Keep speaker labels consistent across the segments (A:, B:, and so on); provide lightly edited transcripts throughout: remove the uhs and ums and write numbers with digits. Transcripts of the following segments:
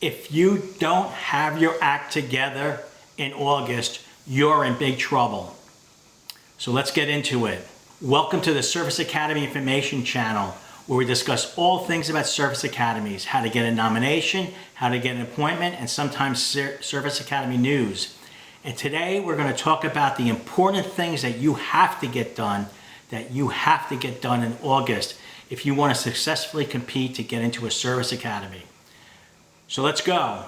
A: If you don't have your act together in August, you're in big trouble. So let's get into it. Welcome to the Service Academy Information Channel, where we discuss all things about service academies, how to get a nomination, how to get an appointment, and sometimes Service Academy news. And today we're going to talk about the important things that you have to get done, in August if you want to successfully compete to get into a service academy. So let's go.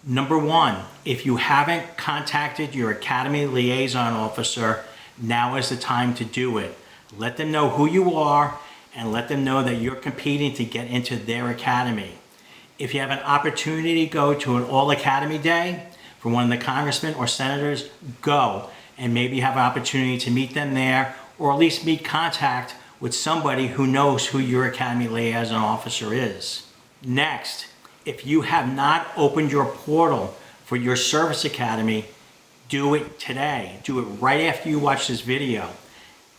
A: Number one, if you haven't contacted your Academy Liaison Officer, now is the time to do it. Let them know who you are and let them know that you're competing to get into their academy. If you have an opportunity to go to an all-academy day for one of the congressmen or senators, go, and maybe have an opportunity to meet them there, or at least make contact with somebody who knows who your Academy Liaison Officer is. Next, if you have not opened your portal for your service academy, do it today. Do it right after you watch this video.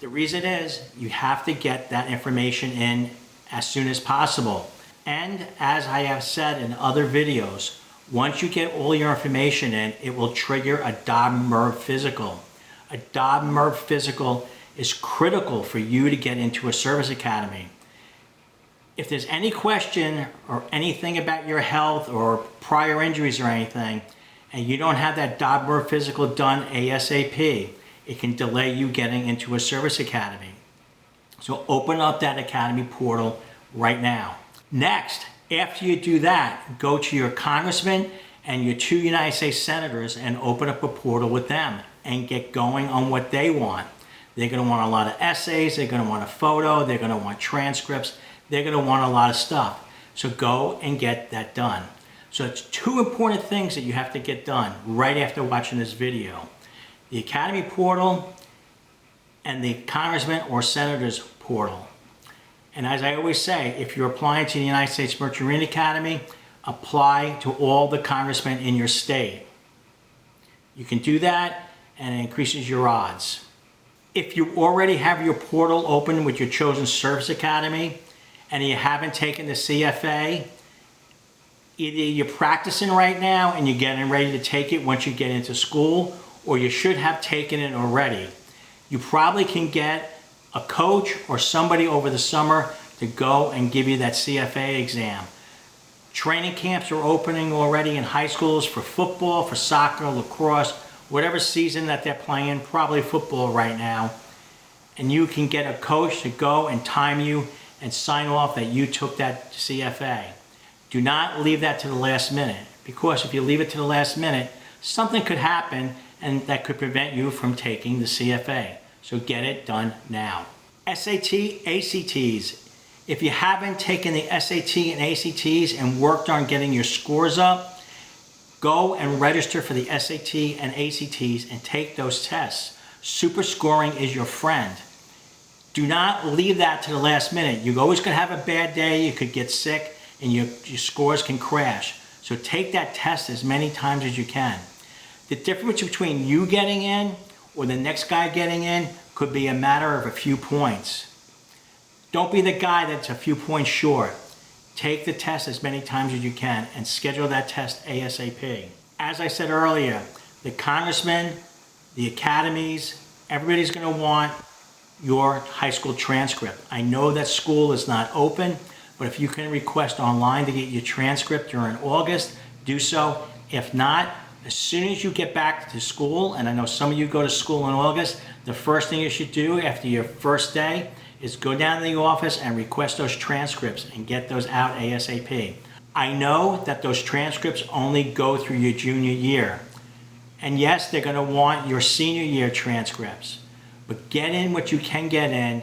A: The reason is you have to get that information in as soon as possible. And as I have said in other videos, once you get all your information in, it will trigger a DOB-MERV physical. A DOB-MERV physical is critical for you to get into a service academy. If there's any question or anything about your health or prior injuries or anything, and you don't have that DOB-MERV physical done ASAP, it can delay you getting into a service academy. So open up that academy portal right now. Next, after you do that, go to your congressman and your 2 United States senators and open up a portal with them and get going on what they want. They're going to want a lot of essays, they're going to want a photo, they're going to want transcripts, they're going to want a lot of stuff. So go and get that done. So it's 2 important things that you have to get done right after watching this video. The Academy portal and the Congressman or Senator's portal. And as I always say, if you're applying to the United States Merchant Marine Academy, apply to all the congressmen in your state. You can do that and it increases your odds. If you already have your portal open with your chosen service academy and you haven't taken the CFA, either you're practicing right now and you're getting ready to take it once you get into school, or you should have taken it already. You probably can get a coach or somebody over the summer to go and give you that CFA exam. Training camps are opening already in high schools for football, for soccer, lacrosse, whatever season that they're playing, probably football right now. And you can get a coach to go and time you and sign off that you took that CFA. Do not leave that to the last minute, because if you leave it to the last minute, something could happen and that could prevent you from taking the CFA. So get it done now. SAT, ACTs. If you haven't taken the SAT and ACTs and worked on getting your scores up, go and register for the SAT and ACTs and take those tests. Super scoring is your friend. Do not leave that to the last minute. You're always going to have a bad day, you could get sick, and your scores can crash. So take that test as many times as you can. The difference between you getting in or the next guy getting in could be a matter of a few points. Don't be the guy that's a few points short. Take the test as many times as you can and schedule that test ASAP. As I said earlier, the congressmen, the academies, everybody's going to want your high school transcript. I know that school is not open, but if you can request online to get your transcript during August, do so. If not, as soon as you get back to school, and I know some of you go to school in August, the first thing you should do after your first day is go down to the office and request those transcripts and get those out ASAP. I know that those transcripts only go through your junior year. And yes, they're going to want your senior year transcripts. But get in what you can get in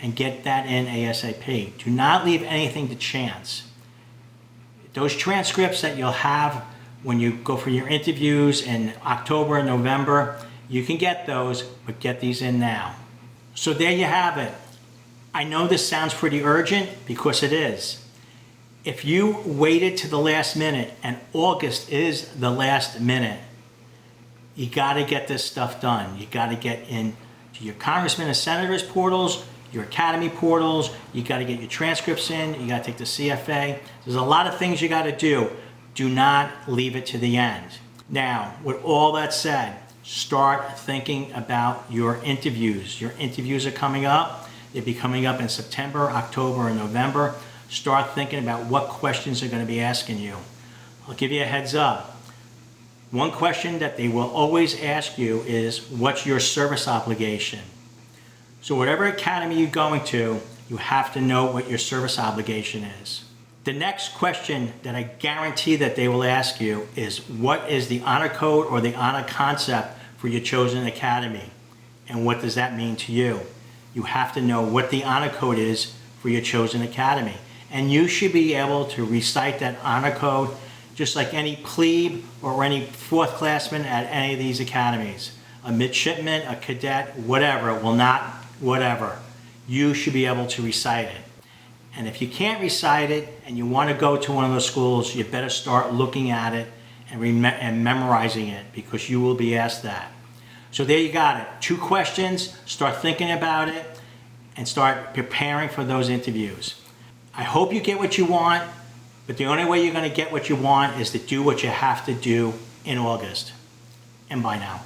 A: and get that in ASAP. Do not leave anything to chance. Those transcripts that you'll have when you go for your interviews in October and November, you can get those, but get these in now. So there you have it. I know this sounds pretty urgent because it is. If you waited to the last minute, and August is the last minute, you got to get this stuff done. You got to get in to your congressmen and senators portals, your academy portals. You got to get your transcripts in. You got to take the CFA. There's a lot of things you got to do. Do not leave it to the end. Now, with all that said, start thinking about your interviews. Your interviews are coming up. They'll be coming up in September, October, and November. Start thinking about what questions they're going to be asking you. I'll give you a heads up. One question that they will always ask you is, what's your service obligation? So whatever academy you're going to, you have to know what your service obligation is. The next question that I guarantee that they will ask you is, what is the honor code or the honor concept for your chosen academy? And what does that mean to you? You have to know what the honor code is for your chosen academy. And you should be able to recite that honor code just like any plebe or any fourth classman at any of these academies. A midshipman, a cadet, whatever, whatever. You should be able to recite it. And if you can't recite it and you want to go to one of those schools, you better start looking at it and memorizing it, because you will be asked that. So there you got it. 2 questions, start thinking about it, and start preparing for those interviews. I hope you get what you want, but the only way you're going to get what you want is to do what you have to do in August. And bye now.